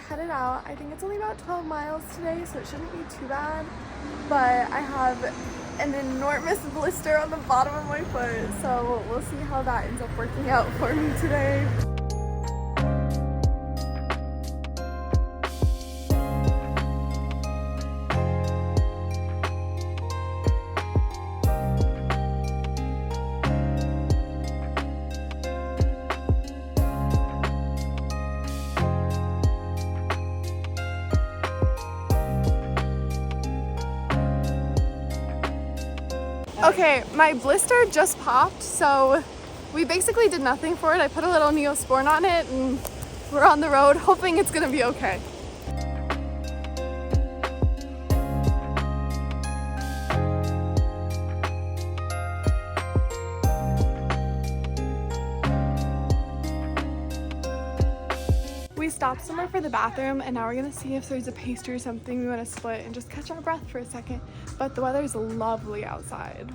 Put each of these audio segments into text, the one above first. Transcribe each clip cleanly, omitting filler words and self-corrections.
headed out. I think it's only about 12 miles today, so it shouldn't be too bad. But I have an enormous blister on the bottom of my foot, so we'll see how that ends up working out for me today. Okay, my blister just popped, so we basically did nothing for it. I put a little Neosporin on it and we're on the road hoping it's gonna be okay. We stopped somewhere for the bathroom and now we're gonna see if there's a pastry or something we want to split and just catch our breath for a second. But the weather is lovely outside.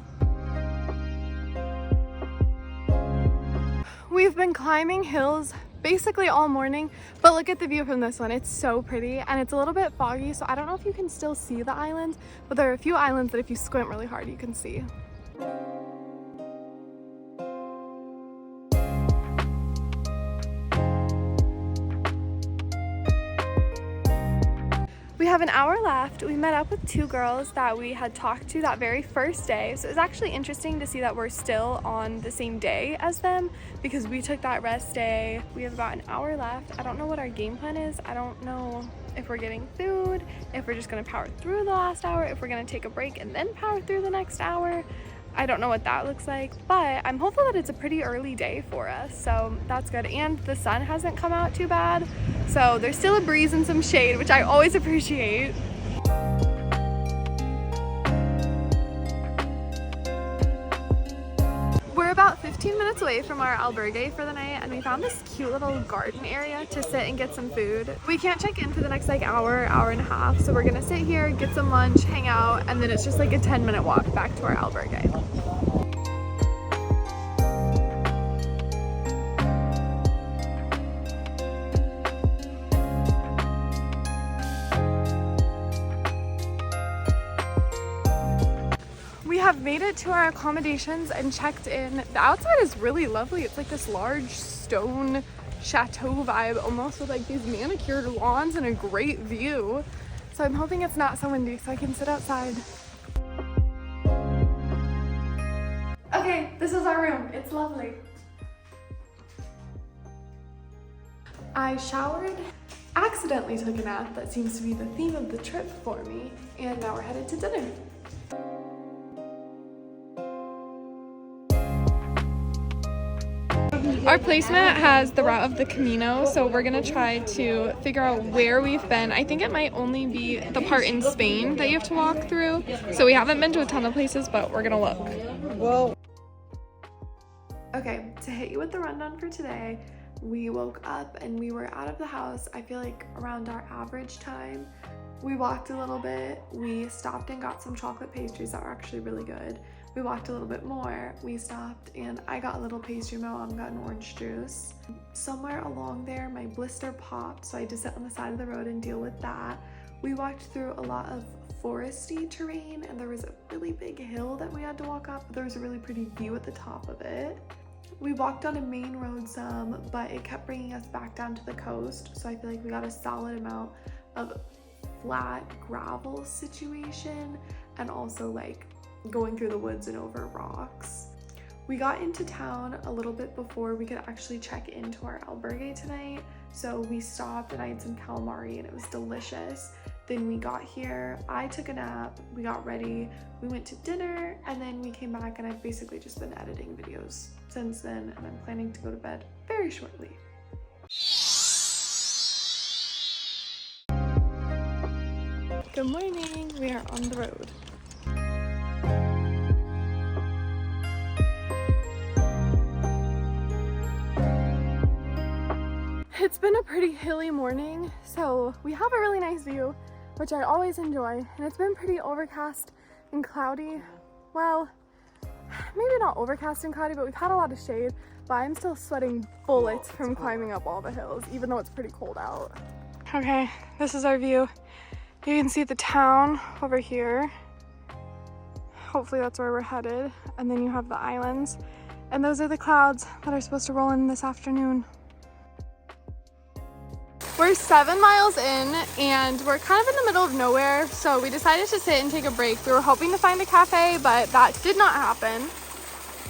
We've been climbing hills basically all morning, but look at the view from this one. It's so pretty and it's a little bit foggy, so I don't know if you can still see the islands, but there are a few islands that if you squint really hard you can see. We have an hour left. We met up with two girls that we had talked to that very first day. So it was actually interesting to see that we're still on the same day as them because we took that rest day. We have about an hour left. I don't know what our game plan is. I don't know if we're getting food, if we're just gonna power through the last hour, if we're gonna take a break and then power through the next hour. I don't know what that looks like, but I'm hopeful that it's a pretty early day for us, so that's good. And the sun hasn't come out too bad, so there's still a breeze and some shade, which I always appreciate. We're about 15 minutes away from our albergue for the night, and we found this cute little garden area to sit and get some food. We can't check in for the next hour and a half, so we're gonna sit here, get some lunch, hang out, and then it's just like a 10-minute walk back to our albergue. We have made it to our accommodations and checked in. The outside is really lovely. It's like this large stone chateau vibe, almost with like these manicured lawns and a great view. So I'm hoping it's not so windy so I can sit outside. Okay, this is our room. It's lovely. I showered, accidentally took a nap. That seems to be the theme of the trip for me. And now we're headed to dinner. Our placemat has the route of the Camino, so we're gonna try to figure out where we've been. I think it might only be the part in Spain that you have to walk through, so we haven't been to a ton of places, but we're gonna look. Whoa. Okay, to hit you with the rundown for today, we woke up and we were out of the house, I feel like around our average time. We walked a little bit, we stopped and got some chocolate pastries that were actually really good. We walked a little bit more, we stopped and I got a little pastry, my mom got an orange juice. Somewhere along there my blister popped, so I had to sit on the side of the road and deal with that. We walked through a lot of foresty terrain and there was a really big hill that we had to walk up, but there was a really pretty view at the top of it. We walked on a main road some, but it kept bringing us back down to the coast, so I feel like we got a solid amount of flat gravel situation and also like going through the woods and over rocks. We got into town a little bit before we could actually check into our albergue tonight, so we stopped and I had some calamari and it was delicious. Then we got here, I took a nap, we got ready, we went to dinner, and then we came back and I've basically just been editing videos since then, and I'm planning to go to bed very shortly. Good morning, we are on the road. It's been a pretty hilly morning, so we have a really nice view, which I always enjoy, and it's been pretty overcast and cloudy. Well, maybe not overcast and cloudy, but we've had a lot of shade, but I'm still sweating bullets from climbing up all the hills, even though it's pretty cold out. Okay, this is our view. You can see the town over here. Hopefully that's where we're headed. And then you have the islands. And those are the clouds that are supposed to roll in this afternoon. We're 7 miles in and we're kind of in the middle of nowhere, so we decided to sit and take a break. We were hoping to find a cafe, but that did not happen.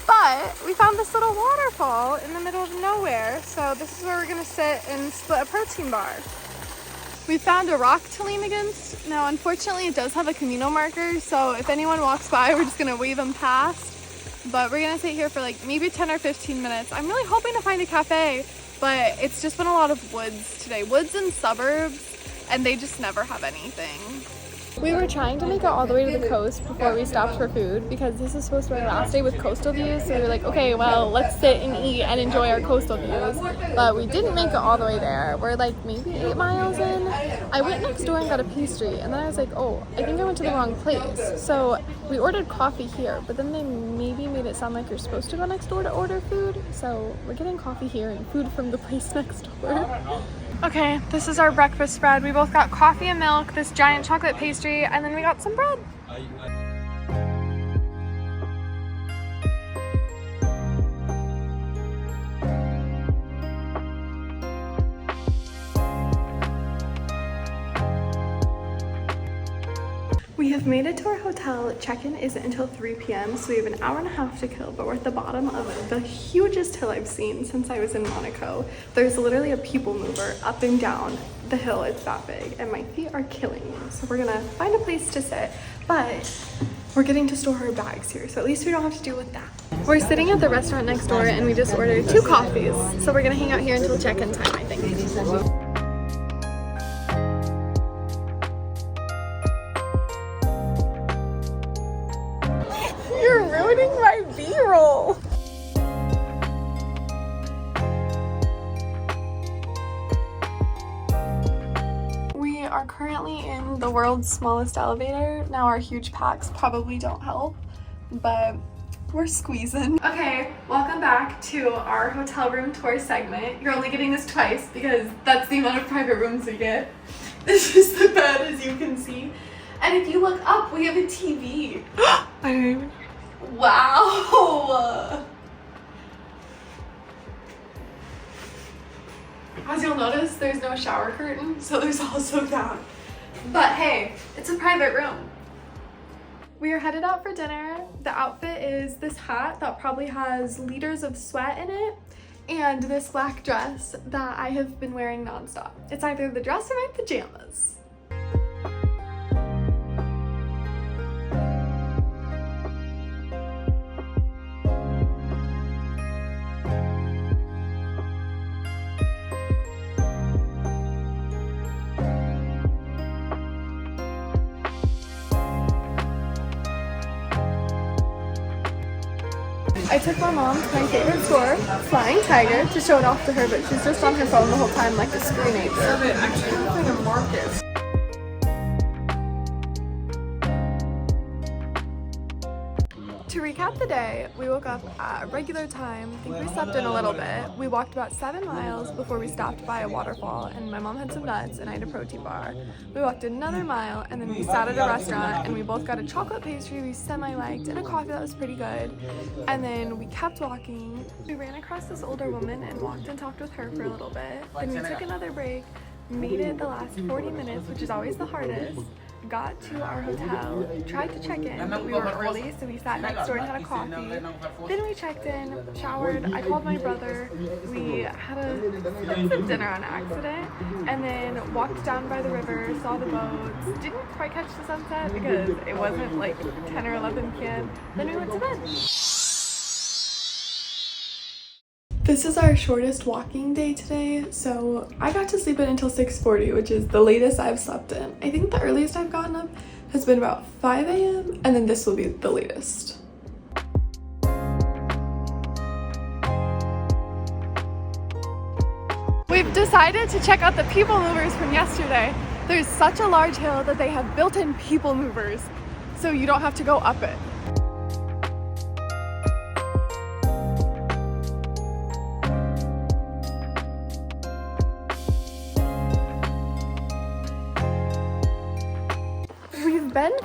But we found this little waterfall in the middle of nowhere, so this is where we're gonna sit and split a protein bar. We found a rock to lean against. Now, unfortunately, it does have a Camino marker, so if anyone walks by, we're just gonna wave them past. But we're gonna sit here for like maybe 10 or 15 minutes. I'm really hoping to find a cafe, but it's just been a lot of woods today. Woods and suburbs, and they just never have anything. We were trying to make it all the way to the coast before we stopped for food because this is supposed to be our last day with coastal views. So we were like, okay, well, let's sit and eat and enjoy our coastal views. But we didn't make it all the way there. We're like maybe 8 miles in. I went next door and got a pastry, and then I was like, oh, I think I went to the wrong place. So we ordered coffee here, but then they maybe made it sound like you're supposed to go next door to order food. So we're getting coffee here and food from the place next door. Okay, this is our breakfast spread. We both got coffee and milk, this giant chocolate pastry, and then we got some bread. We have made it to our hotel. Check-in isn't until 3 p.m. so we have an hour and a half to kill, but we're at the bottom of the hugest hill I've seen since I was in Monaco. There's literally a people mover up and down the hill. It's that big and my feet are killing me. So we're gonna find a place to sit, but we're getting to store our bags here, so at least we don't have to deal with that. We're sitting at the restaurant next door and we just ordered 2 coffees. So we're gonna hang out here until check-in time, I think. You're ruining my B-roll. We are currently in the world's smallest elevator. Now our huge packs probably don't help, but we're squeezing. Okay, welcome back to our hotel room tour segment. You're only getting this twice because that's the amount of private rooms we get. This is the bed, as you can see. And if you look up, we have a TV. I don't even... Wow! As you'll notice, there's no shower curtain, so there's also that. But hey, it's a private room. We are headed out for dinner. The outfit is this hat that probably has liters of sweat in it, and this black dress that I have been wearing nonstop. It's either the dress or my pajamas. I took my mom to my favorite store, Flying Tiger, to show it off to her, but she's just on her phone the whole time like a screen ape. It actually looks like a market. To recap the day, we woke up at a regular time. I think we slept in a little bit. We walked about 7 miles before we stopped by a waterfall, and my mom had some nuts and I had a protein bar. We walked another mile and then we sat at a restaurant and we both got a chocolate pastry we semi-liked and a coffee that was pretty good. And then we kept walking. We ran across this older woman and walked and talked with her for a little bit. Then we took another break, made it the last 40 minutes, which is always the hardest. Got to our hotel, tried to check in, but we were early, so we sat next door and had a coffee. Then we checked in, showered, I called my brother, we had a dinner on accident, and then walked down by the river, saw the boats, didn't quite catch the sunset because it wasn't like 10 or 11 p.m. Then we went to bed. This is our shortest walking day today, so I got to sleep in until 6:40, which is the latest I've slept in. I think the earliest I've gotten up has been about 5 a.m. and then this will be the latest. We've decided to check out the people movers from yesterday. There's such a large hill that they have built-in people movers, so you don't have to go up it.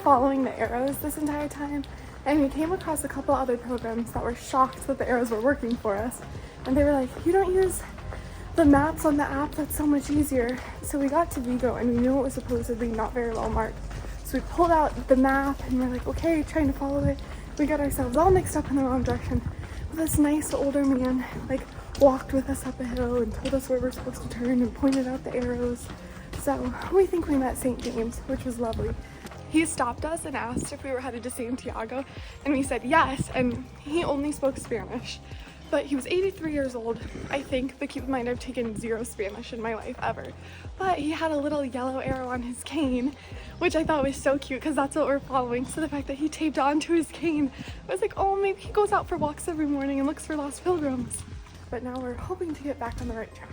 following the arrows this entire time, and we came across a couple other pilgrims that were shocked that the arrows were working for us. And they were like, you don't use the maps on the app, that's so much easier. So we got to Vigo and we knew it was supposedly not very well marked. So we pulled out the map and we're like, okay, trying to follow it. We got ourselves all mixed up in the wrong direction. But this nice older man like walked with us up a hill and told us where we're supposed to turn and pointed out the arrows. So we think we met St. James, which was lovely. He stopped us and asked if we were headed to Santiago, and we said yes, and he only spoke Spanish. But he was 83 years old, I think, but keep in mind I've taken 0 Spanish in my life ever. But he had a little yellow arrow on his cane, which I thought was so cute because that's what we're following. So the fact that he taped onto his cane, I was like, oh, maybe he goes out for walks every morning and looks for lost pilgrims. But now we're hoping to get back on the right track.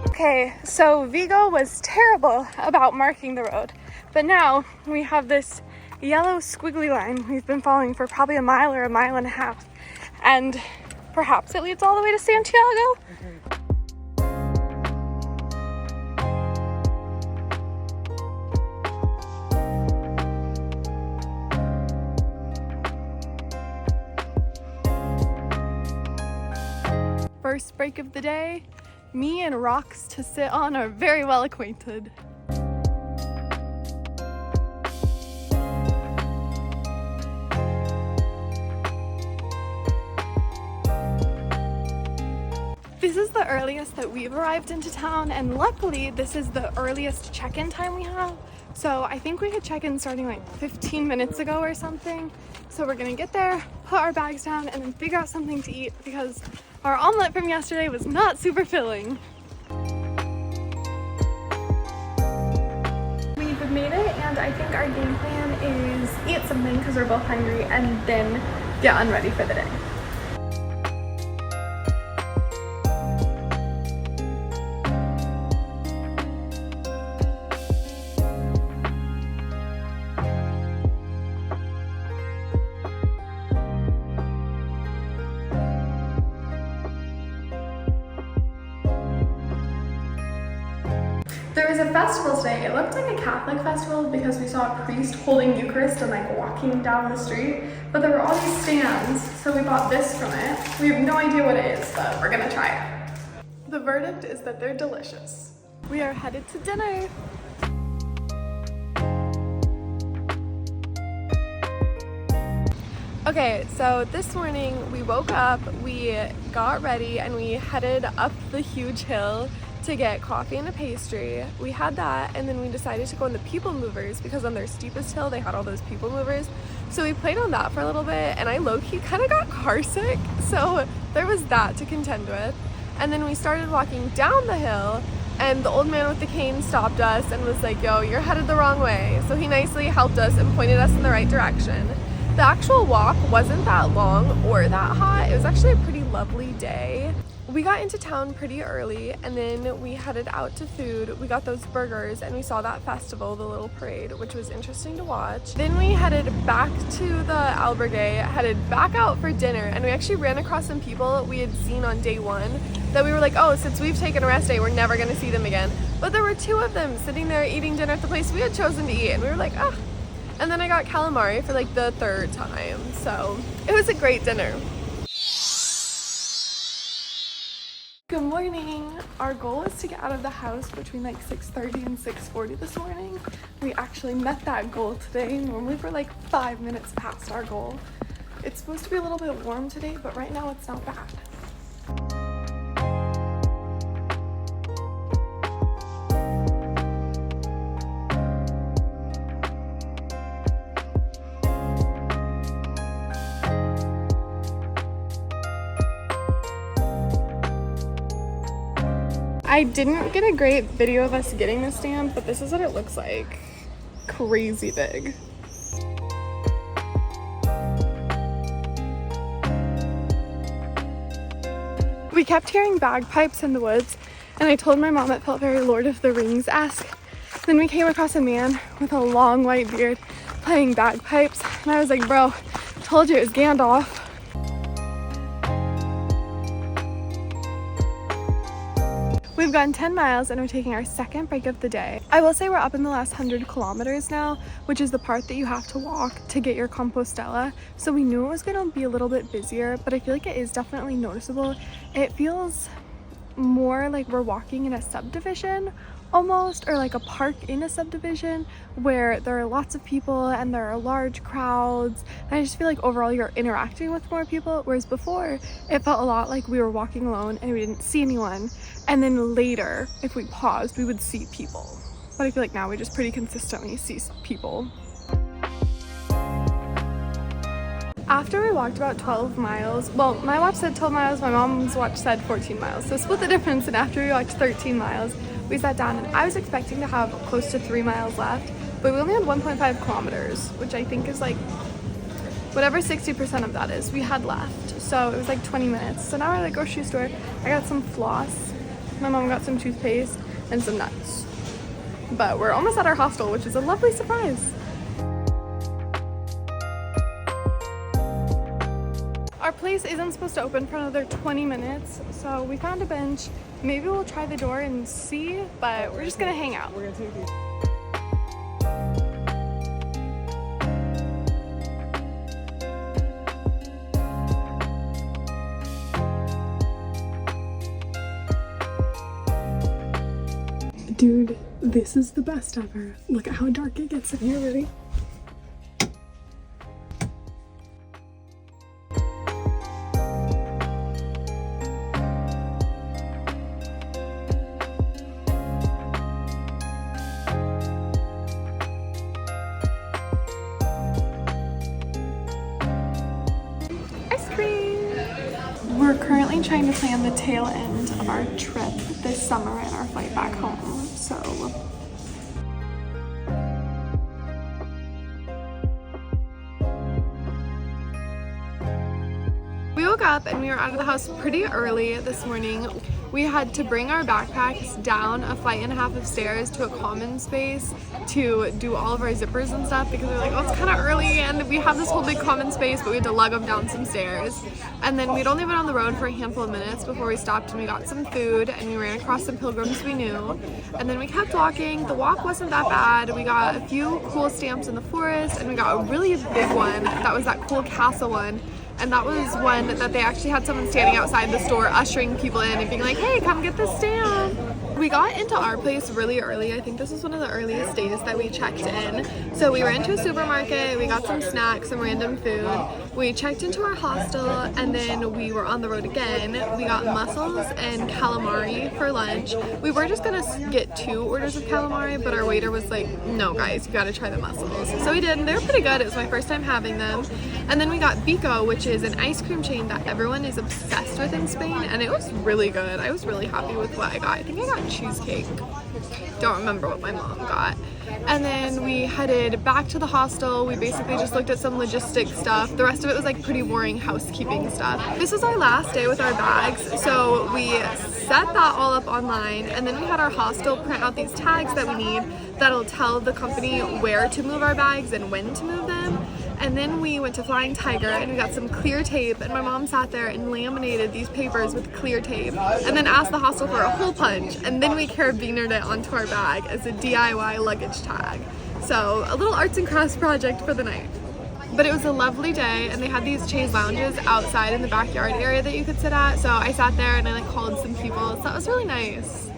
Okay, so Vigo was terrible about marking the road, but now we have this yellow squiggly line we've been following for probably a mile or a mile and a half, and perhaps it leads all the way to Santiago. First break of the day. Me and rocks to sit on are very well acquainted. This is the earliest that we've arrived into town, and luckily this is the earliest check-in time we have. So I think we could check in starting like 15 minutes ago or something. So we're gonna get there, put our bags down, and then figure out something to eat because our omelet from yesterday was not super filling. We've made it, and I think our game plan is eat something because we're both hungry and then get unready for the day. There was a festival today. It looked like a Catholic festival because we saw a priest holding Eucharist and like walking down the street, but there were all these stands, so we bought this from it. We have no idea what it is, but we're gonna try it. The verdict is that they're delicious. We are headed to dinner. Okay, so this morning we woke up, we got ready, and we headed up the huge hill to get coffee and a pastry. We had that, and then we decided to go on the people movers because on their steepest hill they had all those people movers. So we played on that for a little bit, and I low-key kind of got car sick, so there was that to contend with. And then we started walking down the hill, and the old man with the cane stopped us and was like, yo, you're headed the wrong way. So he nicely helped us and pointed us in the right direction. The actual walk wasn't that long or that hot. It was actually a pretty lovely day. We got into town pretty early, and then we headed out to food. We got those burgers and we saw that festival, the little parade, which was interesting to watch. Then we headed back to the albergue, headed back out for dinner, and we actually ran across some people we had seen on day one that we were like, oh, since we've taken a rest day, we're never gonna see them again. But there were 2 of them sitting there eating dinner at the place we had chosen to eat, and we were like, ah. And then I got calamari for like the 3rd time, so it was a great dinner. Good morning. Our goal is to get out of the house between like 6:30 and 6:40 this morning. We actually met that goal today. Normally we're like 5 minutes past our goal. It's supposed to be a little bit warm today, but right now it's not bad. I didn't get a great video of us getting the stand, but this is what it looks like. Crazy big. We kept hearing bagpipes in the woods, and I told my mom it felt very Lord of the Rings-esque. Then we came across a man with a long white beard playing bagpipes, and I was like, bro, told you it was Gandalf. We've gone 10 miles and we're taking our second break of the day. I will say we're up in the last 100 kilometers now, which is the part that you have to walk to get your Compostela. So we knew it was going to be a little bit busier, but I feel like it is definitely noticeable. It feels more like we're walking in a subdivision almost, or like a park in a subdivision where there are lots of people and there are large crowds, and I just feel like overall you're interacting with more people, whereas before it felt a lot like we were walking alone and we didn't see anyone, and then later if we paused we would see people. But I feel like now we just pretty consistently see people. After we walked about 12 miles, well, my watch said 12 miles, my mom's watch said 14 miles, so split the difference, and after we walked 13 miles, we sat down, and I was expecting to have close to 3 miles left, but we only had 1.5 kilometers, which I think is like, whatever 60% of that is, we had left, so it was like 20 minutes. So now we're at the grocery store. I got some floss, my mom got some toothpaste, and some nuts. But we're almost at our hostel, which is a lovely surprise. Our place isn't supposed to open for another 20 minutes, so we found a bench. Maybe we'll try the door and see, but we're just gonna hang out. We're gonna take these. Dude, this is the best ever. Look at how dark it gets in here, ready? We're currently trying to plan the tail end of our trip this summer and our flight back home, so we woke up and we were out of the house pretty early this morning. We had to bring our backpacks down a flight and a half of stairs to a common space to do all of our zippers and stuff, because we were like, oh, it's kind of early and we have this whole big common space, but we had to lug them down some stairs. And then we'd only been on the road for a handful of minutes before we stopped and we got some food, and we ran across some pilgrims we knew. And then we kept walking. The walk wasn't that bad. We got a few cool stamps in the forest, and we got a really big one. That was that cool castle one. And that was one that they actually had someone standing outside the store ushering people in and being like, hey, come get this stamp. We got into our place really early. I think this was one of the earliest days that we checked in. So we went to a supermarket, we got some snacks, some random food. We checked into our hostel, and then we were on the road again. We got mussels and calamari for lunch. We were just gonna get 2 orders of calamari, but our waiter was like, no guys, you gotta try the mussels. So we did, and they were pretty good. It was my first time having them. And then we got Bico, which is an ice cream chain that everyone is obsessed with in Spain, and it was really good. I was really happy with what I got. I think I got cheesecake. Don't remember what my mom got. And then we headed back to the hostel. We basically just looked at some logistic stuff. The rest of it was like pretty boring housekeeping stuff. This was our last day with our bags, so we set that all up online, and then we had our hostel print out these tags that we need that'll tell the company where to move our bags and when to move them. And then we went to Flying Tiger and we got some clear tape, and my mom sat there and laminated these papers with clear tape, and then asked the hostel for a hole punch, and then we carabinered it onto our bag as a DIY luggage tag. So a little arts and crafts project for the night. But it was a lovely day, and they had these chaise lounges outside in the backyard area that you could sit at, so I sat there and I like called some people, so that was really nice.